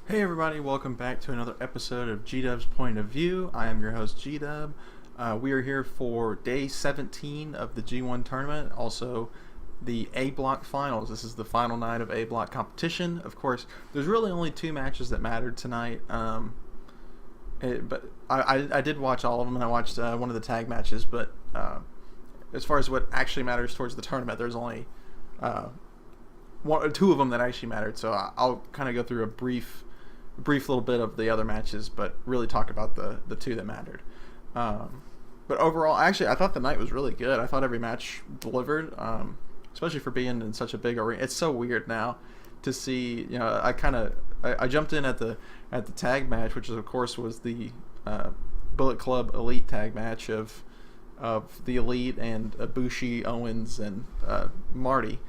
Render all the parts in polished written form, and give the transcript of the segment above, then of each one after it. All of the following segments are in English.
Hey everybody, welcome back to another episode of G-Dub's Point of View. I am your host G-Dub. We are here for day 17 of the G1 tournament, also the A Block finals. This is the final night of A Block competition. Of course, there's really only two matches that mattered tonight, but I did watch all of them, and I watched one of the tag matches, but as far as what actually matters towards the tournament, there's only one or two of them that actually mattered, so I'll kind of go through a brief little bit of the other matches, but really talk about the two that mattered. But overall, actually, I thought the night was really good. I thought every match delivered, especially for being in such a big arena. It's so weird now to see. I jumped in at the tag match, which of course was the Bullet Club Elite tag match of the Elite and Ibushi, Owens, and Marty.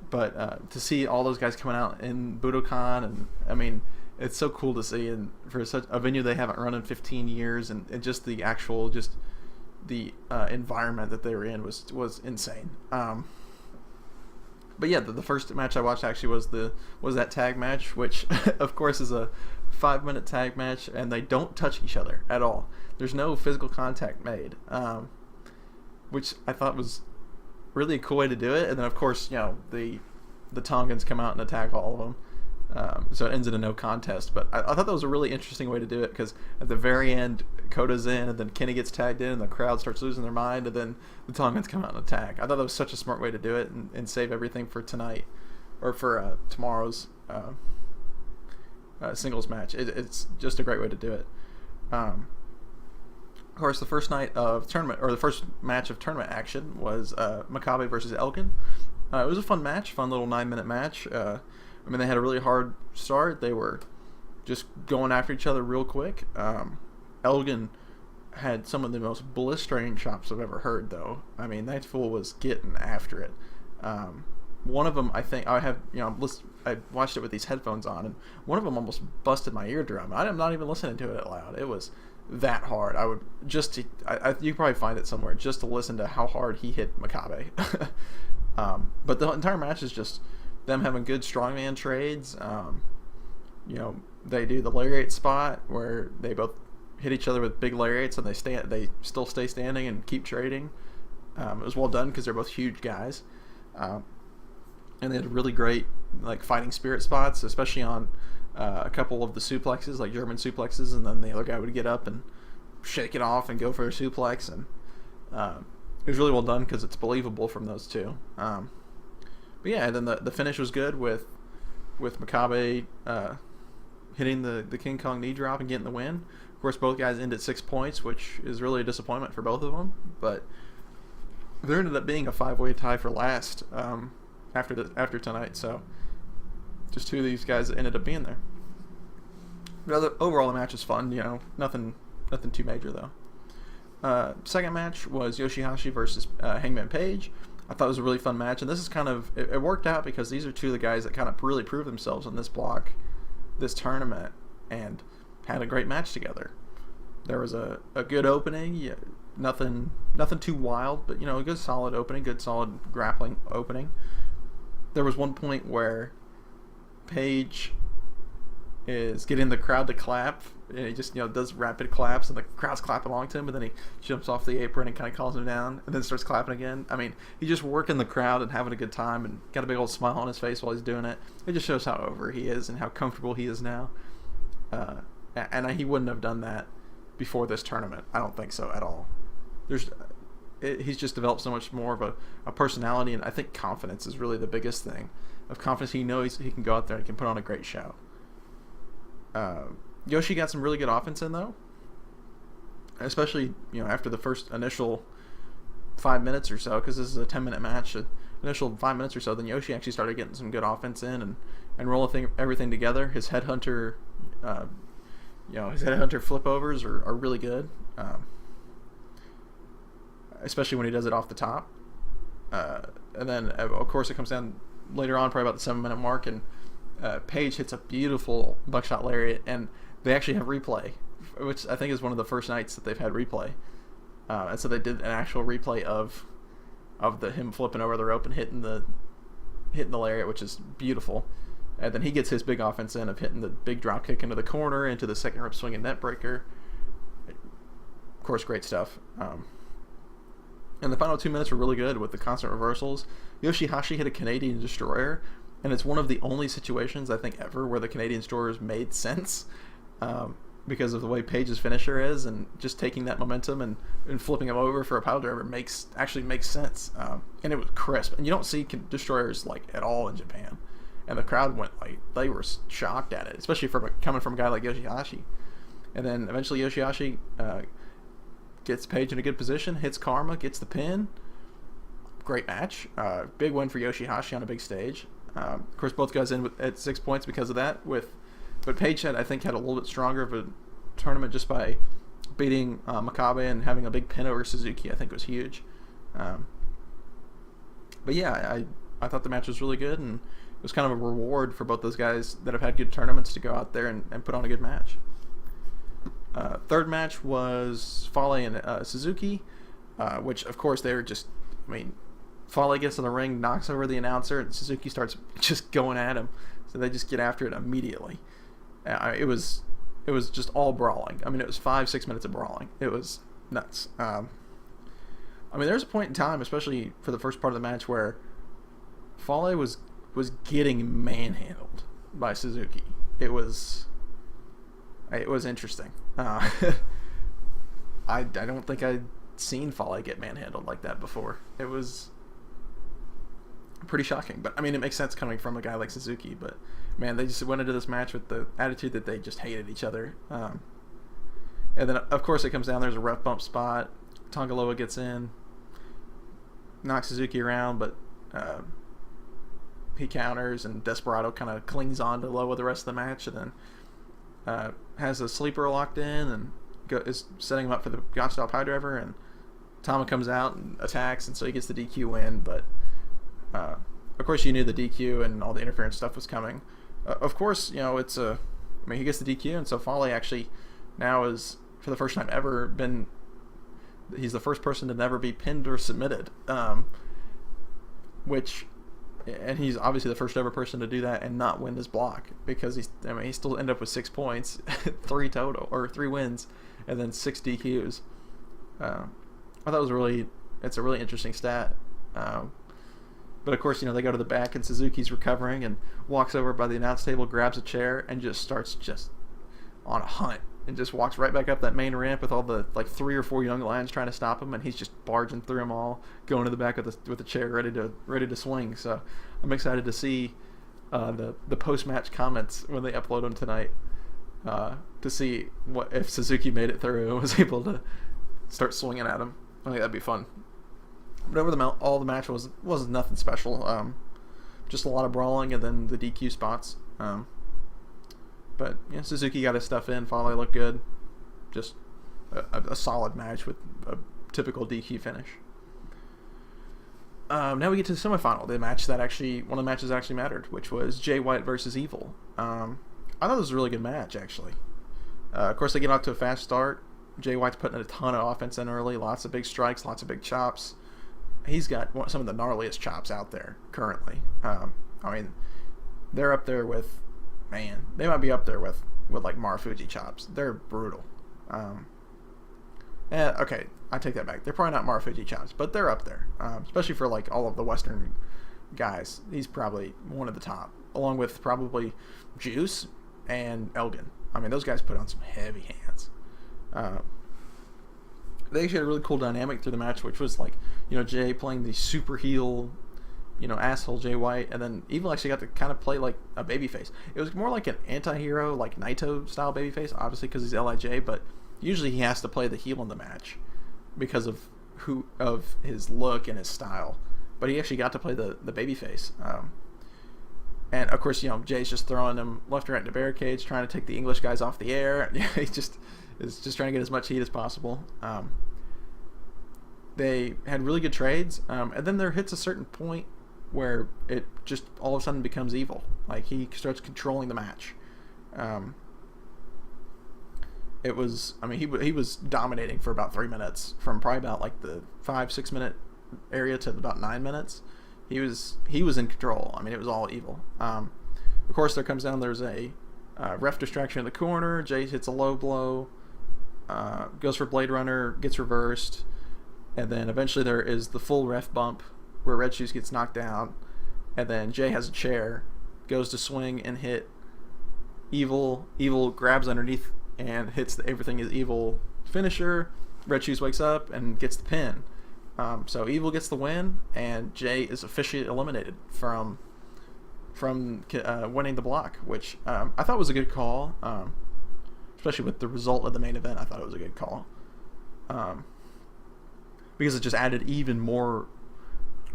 But to see all those guys coming out in Budokan, and I mean, it's so cool to see, and for such a venue they haven't run in 15 years, and just the actual the environment that they were in was insane. But yeah, the first match I watched actually was that tag match, which of course is a 5-minute tag match, and they don't touch each other at all. There's no physical contact made, which I thought was really a cool way to do it. And then of course, the Tongans come out and attack all of them. So it ends in a no contest. But I thought that was a really interesting way to do it, because at the very end, Kota's in, and then Kenny gets tagged in, and the crowd starts losing their mind, and then the Tongans come out and attack. I thought that was such a smart way to do it, and save everything for tonight, or for tomorrow's singles match. It's just a great way to do it. Of course, the first night of tournament, or the first match of tournament action, was Makabe versus Elgin. It was a fun match, fun little 9-minute match. They had a really hard start. They were just going after each other real quick. Elgin had some of the most blistering chops I've ever heard, though. I mean, that fool was getting after it. One of them, I think, I watched it with these headphones on, and one of them almost busted my eardrum. I'm not even listening to it out loud. It was that hard. I would you could probably find it somewhere just to listen to how hard he hit Makabe. But the entire match is just them having good strongman trades. They do the lariat spot where they both hit each other with big lariats, and they still stay standing and keep trading. It was well done because they're both huge guys, and they had really great fighting spirit spots, especially on a couple of the suplexes, like German suplexes, and then the other guy would get up and shake it off and go for a suplex, and it was really well done because it's believable from those two. But yeah, and then the finish was good with Makabe hitting the King Kong knee drop and getting the win. Of course, both guys ended 6 points, which is really a disappointment for both of them. But there ended up being a 5-way tie for last after tonight. So just two of these guys that ended up being there. But overall, the match was fun. Nothing too major though. Second match was Yoshihashi versus Hangman Page. I thought it was a really fun match, and this is it worked out because these are two of the guys that kind of really proved themselves in this block, this tournament, and had a great match together. There was a good opening, nothing too wild, but a good solid opening, good solid grappling opening. There was one point where Page is getting the crowd to clap, and he just does rapid claps, and the crowd's clapping along to him, and then he jumps off the apron and kind of calls him down, and then starts clapping again. I mean, he's just working the crowd and having a good time, and got a big old smile on his face while he's doing it. It just shows how over he is and how comfortable he is now. And he wouldn't have done that before this tournament. I don't think so at all. He's just developed so much more of a personality, and I think confidence is really the biggest thing. Of confidence, he knows he can go out there and can put on a great show. Yoshi got some really good offense in, though, especially after the first initial 5 minutes or so, because this is a 10-minute match. Initial 5 minutes or so, then Yoshi actually started getting some good offense in and rolling everything together. His headhunter, his headhunter flip overs are really good, especially when he does it off the top. And then of course it comes down later on, probably about the 7-minute mark, and Page hits a beautiful buckshot lariat, and they actually have replay, which I think is one of the first nights that they've had replay. And so they did an actual replay of him flipping over the rope and hitting the lariat, which is beautiful. And then he gets his big offense in of hitting the big drop kick into the corner, into the second rope swinging net breaker. Of course, great stuff. And the final 2 minutes were really good with the constant reversals. Yoshihashi hit a Canadian destroyer, and it's one of the only situations I think ever where the Canadian destroyers made sense, because of the way Page's finisher is, and just taking that momentum and flipping him over for a pile driver actually makes sense. And it was crisp, and you don't see destroyers like at all in Japan. And the crowd went like, they were shocked at it, especially coming from a guy like Yoshihashi. And then eventually Yoshihashi gets Page in a good position, hits Karma, gets the pin. Great match. Big win for Yoshihashi on a big stage. Of course, both guys in at 6 points because of that. But Page I think had a little bit stronger of a tournament just by beating Makabe and having a big pin over Suzuki. I think was huge. But yeah, I thought the match was really good, and it was kind of a reward for both those guys that have had good tournaments to go out there and put on a good match. Third match was Fale and Suzuki, which of course they were just, Fale gets in the ring, knocks over the announcer, and Suzuki starts just going at him. So they just get after it immediately. It was just all brawling. It was 5-6 minutes of brawling. It was nuts. There was a point in time, especially for the first part of the match, where Fale was getting manhandled by Suzuki. It was interesting. I don't think I'd seen Fale get manhandled like that before. It was pretty shocking, but it makes sense coming from a guy like Suzuki. But man, they just went into this match with the attitude that they just hated each other. And then of course it comes down. There's a ref bump spot. Tongaloa gets in, knocks Suzuki around, but he counters, and Desperado kind of clings on to Loa the rest of the match, and then has a sleeper locked in and is setting him up for the Gotch-style pie driver, and Tama comes out and attacks, and so he gets the DQ win. But of course you knew the DQ and all the interference stuff was coming. Of course, it's he gets the DQ, and so Fale actually now is, for the first time ever, he's the first person to never be pinned or submitted, and he's obviously the first ever person to do that and not win this block, because he still ended up with 6 points, 3 wins, and then 6 DQs. I thought it's a really interesting stat. But of course, they go to the back, and Suzuki's recovering and walks over by the announce table, grabs a chair, and just starts on a hunt, and just walks right back up that main ramp with all the 3 or 4 young lions trying to stop him, and he's just barging through them all, going to the back with the chair ready to swing. So I'm excited to see the post-match comments when they upload them tonight, to see what if Suzuki made it through and was able to start swinging at him. I think that'd be fun. But all the match was nothing special. Just a lot of brawling, and then the DQ spots. But yeah, Suzuki got his stuff in. Fale looked good. Just a solid match with a typical DQ finish. Now we get to the semifinal, one of the matches that actually mattered, which was Jay White versus Evil. I thought it was a really good match, actually. Of course, they get off to a fast start. Jay White's putting a ton of offense in early, lots of big strikes, lots of big chops. He's got some of the gnarliest chops out there currently. They're up there with, they might be up there with like Marufuji chops. They're brutal. Okay, I take that back. They're probably not Marufuji chops, but they're up there. Especially for all of the Western guys. He's probably one of the top, along with probably Juice and Elgin. Those guys put on some heavy hands. They actually had a really cool dynamic through the match, which was Jay playing the super heel, asshole Jay White, and then Evil actually got to kind of play like a babyface. It was more like an anti-hero, like Naito style babyface, obviously because he's LIJ, but usually he has to play the heel in the match because of his look and his style. But he actually got to play the babyface. And of course, Jay's just throwing him left and right into barricades, trying to take the English guys off the air. He is just trying to get as much heat as possible. They had really good trades, and then there hits a certain point where it just all of a sudden becomes Evil. He starts controlling the match. It was, he was dominating for about 3 minutes, from probably about the 5-6 minute area to about 9 minutes. He was in control. It was all Evil. of course, there comes down. There's a ref distraction in the corner. Jay hits a low blow, goes for Blade Runner, gets reversed, and then eventually there is the full ref bump where Red Shoes gets knocked down, and then Jay has a chair, goes to swing and hit Evil. Evil grabs underneath and hits the Everything Is Evil finisher. Red Shoes wakes up and gets the pin. So Evil gets the win, and Jay is officially eliminated from winning the block, which I thought was a good call, especially with the result of the main event. I thought it was a good call because it just added even more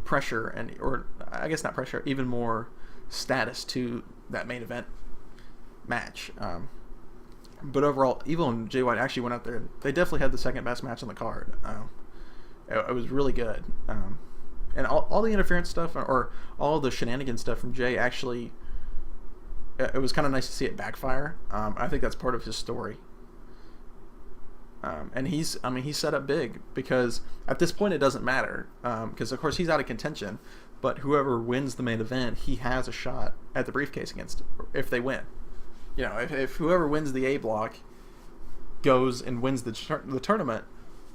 pressure or I guess not pressure, even more status to that main event match. But overall, Evil and Jay White actually went out there. They definitely had the second best match on the card. It was really good. And all the interference stuff or all the shenanigans stuff from Jay actually, it was kind of nice to see it backfire. I think that's part of his story. And he's set up big because at this point it doesn't matter because of course he's out of contention, but whoever wins the main event, he has a shot at the briefcase against if they win. You know, if whoever wins the A block goes and wins the tournament,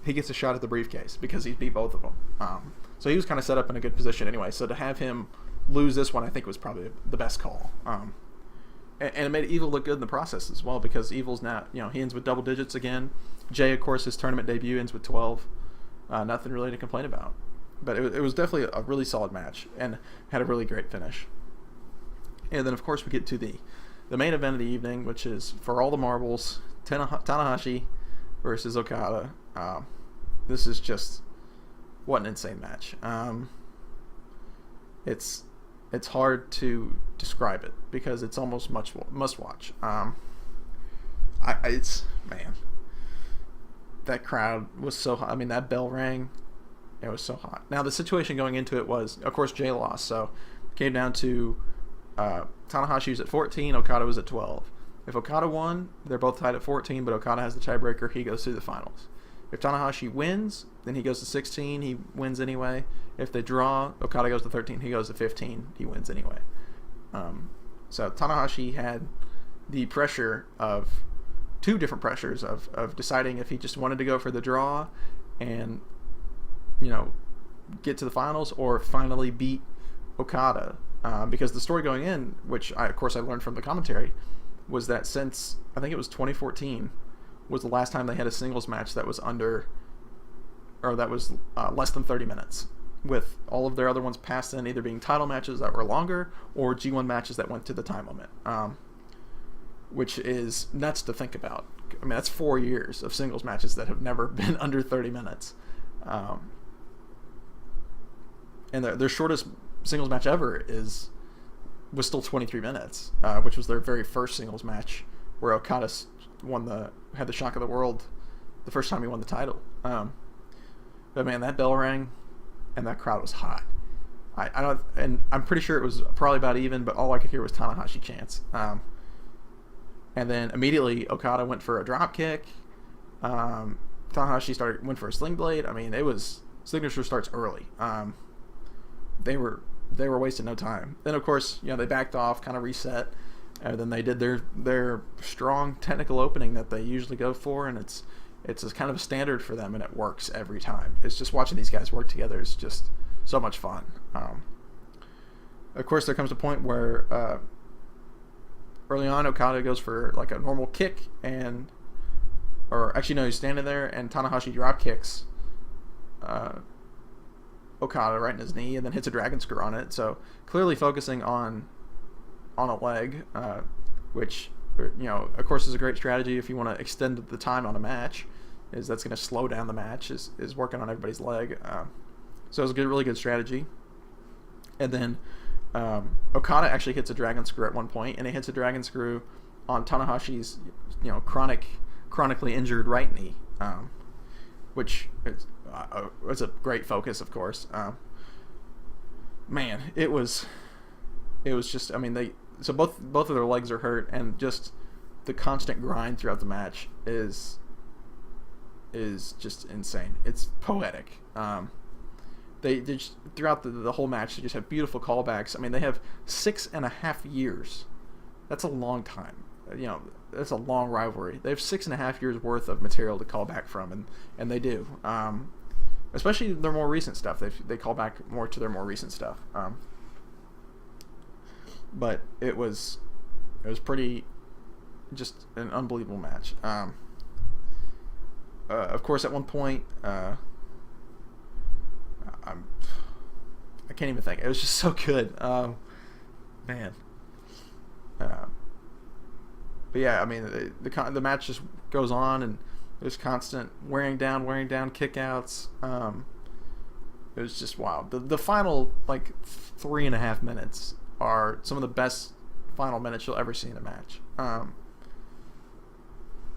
he gets a shot at the briefcase because he's beat both of them. So he was kind of set up in a good position anyway. So to have him lose this one, I think was probably the best call. And it made Evil look good in the process as well because Evil's now, you know, he ends with double digits again. Jay, of course, his tournament debut ends with 12. Nothing really to complain about. But it was definitely a really solid match and had a really great finish. And then, of course, we get to the main event of the evening, which is for all the marbles, Tanahashi versus Okada. This is just what an insane match. It's hard to describe it because it's almost must watch. It's man, that crowd was so hot. I mean, that bell rang. It was so hot. Now the situation going into it was, of course, Jay lost, so it came down to Tanahashi was at 14, Okada was at 12. If Okada won, they're both tied at 14, but Okada has the tiebreaker. He goes through the finals. If Tanahashi wins, then he goes to 16. He wins anyway. If they draw, Okada goes to 13. He goes to 15. He wins anyway. So Tanahashi had the pressure of two different pressures of deciding if he just wanted to go for the draw and, you know, get to the finals or finally beat Okada. Because the story going in, which of course I learned from the commentary, was that since I think it was 2014 was the last time they had a singles match that was less than 30 minutes, with all of their other ones past then either being title matches that were longer or G1 matches that went to the time limit, which is nuts to think about. I mean, that's 4 years of singles matches that have never been under 30 minutes. And their shortest singles match ever was still 23 minutes, which was their very first singles match where Okada had the shock of the world the first time he won the title. But man, that bell rang and that crowd was hot. I don't, and I'm pretty sure it was probably about even, but all I could hear was Tanahashi chants. And then immediately Okada went for a drop kick. Tanahashi went for a sling blade. I mean, it was signature starts early. They were wasting no time. Then of course, you know, they backed off, kind of reset, and then they did their strong technical opening that they usually go for, and it's a kind of a standard for them, and it works every time. It's just watching these guys work together is just so much fun. Of course, there comes a point where early on Okada goes for like a normal kick, or actually no, he's standing there, and Tanahashi drop kicks Okada right in his knee, and then hits a dragon screw on it. So clearly focusing on a leg, which, you know, of course is a great strategy if you want to extend the time on a match. That's going to slow down the match. Is working on everybody's leg. So it was a really good strategy. And then Okada actually hits a dragon screw at one point, and he hits a dragon screw on Tanahashi's, you know, chronically injured right knee, which was a great focus, of course. Man, it was just, I mean, so both of their legs are hurt, and just the constant grind throughout the match is just insane. It's poetic. They just, throughout the whole match, they just have beautiful callbacks. I mean, they have 6.5 years That's a long time. That's a long rivalry. They have 6.5 years worth of material to call back from, and they do. Especially their more recent stuff. They call back more to their more recent stuff. But it was pretty, just an unbelievable match. Of course, at one point, I can't even think. It was just so good. Man. But yeah, I mean, the match just goes on, and there's constant wearing down kickouts. It was just wild. The final, like, 3.5 minutes are some of the best final minutes you'll ever see in a match. Of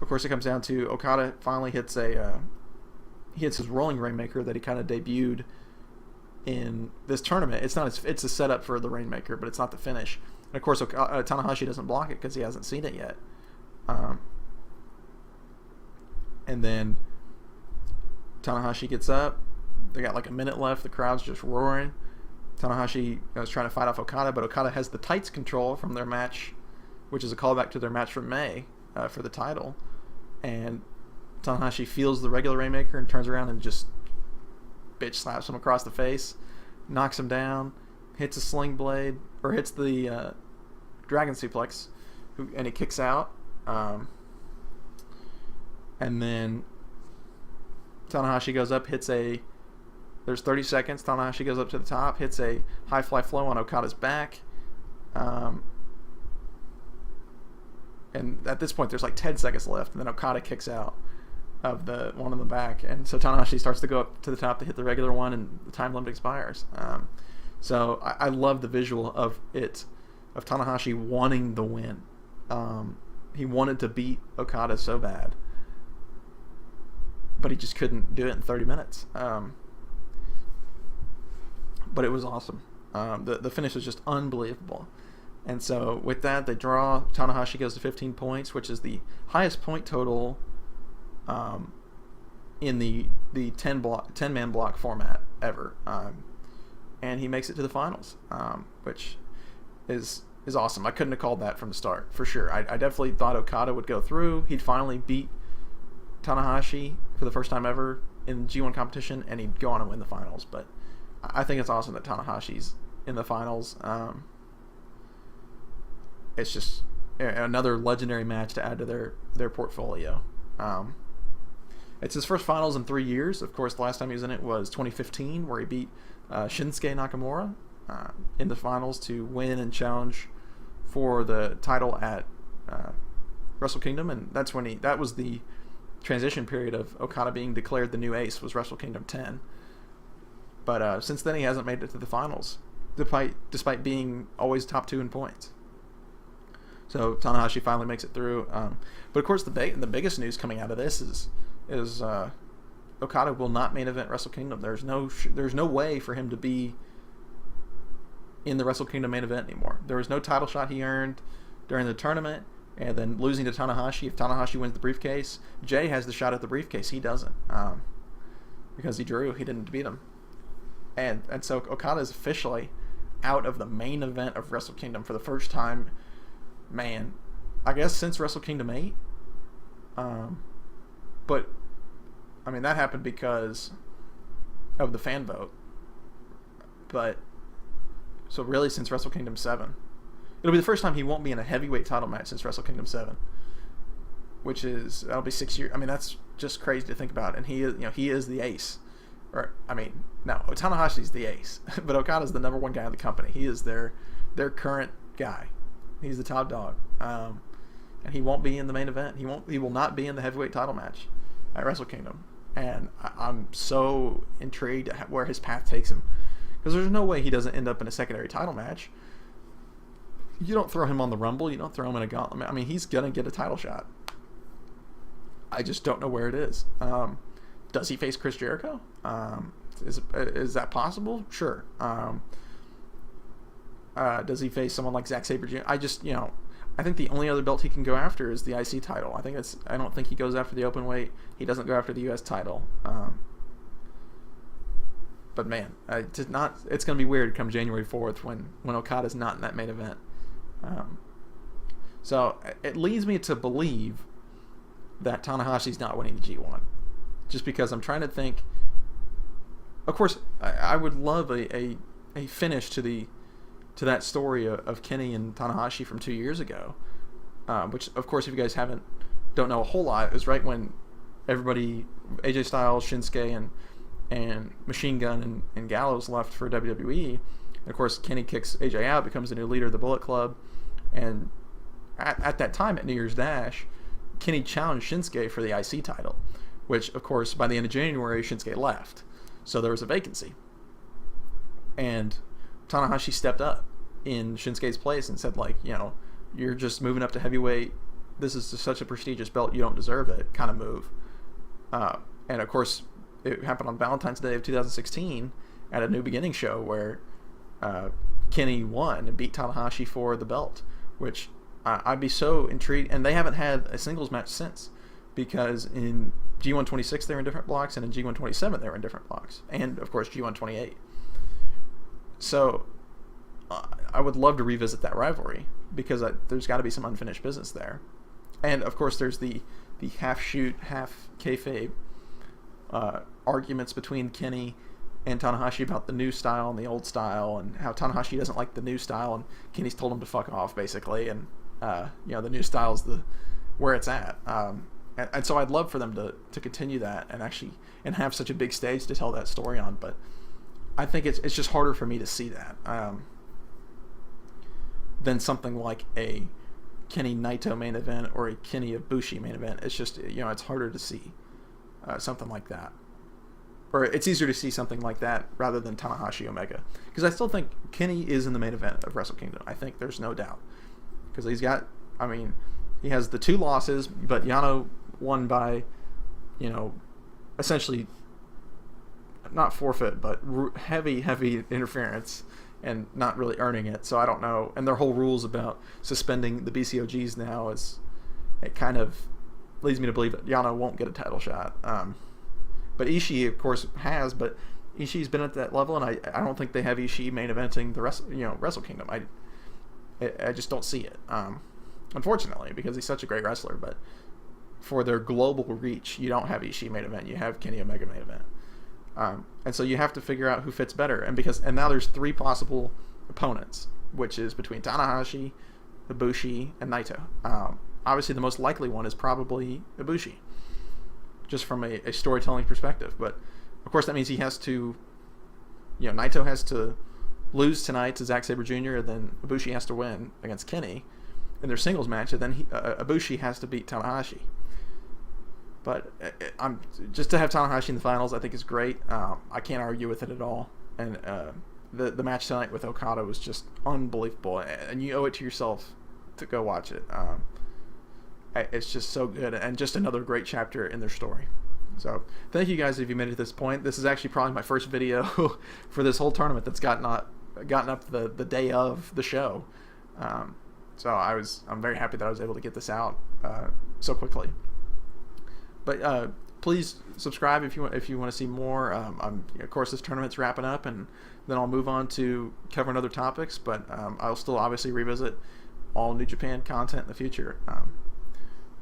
course, it comes down to Okada finally hits his rolling Rainmaker that he kind of debuted in this tournament. It's a setup for the Rainmaker, but it's not the finish. And of course, Tanahashi doesn't block it because he hasn't seen it yet. And then Tanahashi gets up. They got like a minute left. The crowd's just roaring. Tanahashi was trying to fight off Okada, but Okada has the tights control from their match, which is a callback to their match from May for the title. And Tanahashi feels the regular Rainmaker and turns around and just bitch slaps him across the face, knocks him down, hits a sling blade, or hits the Dragon Suplex, and he kicks out. And then Tanahashi goes up, there's 30 seconds, Tanahashi goes up to the top, hits a high fly flow on Okada's back. And at this point, there's like 10 seconds left, and then Okada kicks out of the one in the back, and so Tanahashi starts to go up to the top to hit the regular one, and the time limit expires. So I love the visual of Tanahashi wanting the win. He wanted to beat Okada so bad, but he just couldn't do it in 30 minutes. But it was awesome. The finish was just unbelievable. And so with that, they draw. Tanahashi goes to 15 points, which is the highest point total in the 10-man block format ever. And he makes it to the finals, which is awesome. I couldn't have called that from the start, for sure. I definitely thought Okada would go through. He'd finally beat Tanahashi for the first time ever in G1 competition, and he'd go on and win the finals. But I think it's awesome that Tanahashi's in the finals. It's just another legendary match to add to their portfolio. It's his first finals in 3 years. Of course, the last time he was in it was 2015, where he beat Shinsuke Nakamura in the finals to win and challenge for the title at Wrestle Kingdom, and that was the transition period of Okada being declared the new ace, was Wrestle Kingdom 10. But since then, he hasn't made it to the finals, despite being always top 2 in points. So Tanahashi finally makes it through. But of course, the biggest news coming out of this is Okada will not main event Wrestle Kingdom. There's no way for him to be in the Wrestle Kingdom main event anymore. There was no title shot he earned during the tournament, and then losing to Tanahashi. If Tanahashi wins the briefcase, Jay has the shot at the briefcase. He doesn't, because he didn't beat him. And so Okada is officially out of the main event of Wrestle Kingdom for the first time, man, I guess since Wrestle Kingdom 8. But I mean, that happened because of the fan vote. But so really, since Wrestle Kingdom 7, it'll be the first time he won't be in a heavyweight title match since Wrestle Kingdom 7, that'll be 6 years. I mean, that's just crazy to think about. And he is the ace. Or, I mean, no, Tanahashi's the ace, but Okada's the number one guy in the company. He is their current guy. He's the top dog, and he won't be in the main event. He will not be in the heavyweight title match at Wrestle Kingdom. And I'm so intrigued at where his path takes him, because there's no way he doesn't end up in a secondary title match. You don't throw him on the Rumble. You don't throw him in a gauntlet. I mean, he's gonna get a title shot. I just don't know where it is. Does he face Chris Jericho? Is that possible? Sure. Does he face someone like Zack Sabre Jr.? I think the only other belt he can go after is the IC title. I don't think he goes after the open weight. He doesn't go after the US title. But man, it's going to be weird come January 4th when Okada's not in that main event. So it leads me to believe that Tanahashi's not winning the G1, just because I'm trying to think. Of course, I would love a finish to that story of Kenny and Tanahashi from 2 years ago, which, of course, if you guys don't know a whole lot, it was right when everybody, AJ Styles, Shinsuke, and Machine Gun and Gallows left for WWE. And of course, Kenny kicks AJ out, becomes the new leader of the Bullet Club, and at that time at New Year's Dash, Kenny challenged Shinsuke for the IC title, which, of course, by the end of January, Shinsuke left. So there was a vacancy. And Tanahashi stepped up in Shinsuke's place and said, like, you're just moving up to heavyweight. This is just such a prestigious belt. You don't deserve it, kind of move. And, of course, it happened on Valentine's Day of 2016 at a New Beginning show where Kenny won and beat Tanahashi for the belt, which I'd be so intrigued. And they haven't had a singles match since, because in G126 they were in different blocks, and in G127 they were in different blocks, and of course G128. So I would love to revisit that rivalry, because there's got to be some unfinished business there. And of course there's the half shoot, half kayfabe arguments between Kenny and Tanahashi about the new style and the old style, and how Tanahashi doesn't like the new style, and Kenny's told him to fuck off, basically, and the new style's where it's at. And so I'd love for them to continue that and have such a big stage to tell that story on. But I think it's just harder for me to see that than something like a Kenny Naito main event or a Kenny Ibushi main event. It's just, it's harder to see something like that. Or it's easier to see something like that rather than Tanahashi Omega. Because I still think Kenny is in the main event of Wrestle Kingdom. I think there's no doubt. Because he has the 2 losses, but Yano won by, essentially not forfeit, but heavy interference, and not really earning it. So I don't know. And their whole rules about suspending the BCOGs now it kind of leads me to believe that Yano won't get a title shot. But Ishii, of course, has, but Ishii's been at that level, and I don't think they have Ishii main eventing the Wrestle Kingdom. I just don't see it. Unfortunately, because he's such a great wrestler, but for their global reach, you don't have Ishii main event. You have Kenny Omega main event. And so you have to figure out who fits better. And now there's 3 possible opponents, which is between Tanahashi, Ibushi, and Naito. Obviously, the most likely one is probably Ibushi, just from a storytelling perspective. But, of course, that means he has to, Naito has to lose tonight to Zack Sabre Jr., and then Ibushi has to win against Kenny in their singles match, and then Ibushi has to beat Tanahashi. But just to have Tanahashi in the finals, I think is great. I can't argue with it at all. And the match tonight with Okada was just unbelievable, and you owe it to yourself to go watch it. It's just so good, and just another great chapter in their story. So thank you guys if you made it to this point. This is actually probably my first video for this whole tournament that's gotten up the day of the show. So I'm very happy that I was able to get this out so quickly. But please subscribe if you want to see more. Of course, this tournament's wrapping up, and then I'll move on to covering other topics. But I'll still obviously revisit all New Japan content in the future.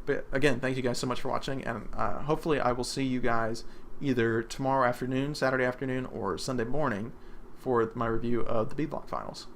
But again, thank you guys so much for watching, and hopefully I will see you guys either tomorrow afternoon, Saturday afternoon, or Sunday morning for my review of the B Block Finals.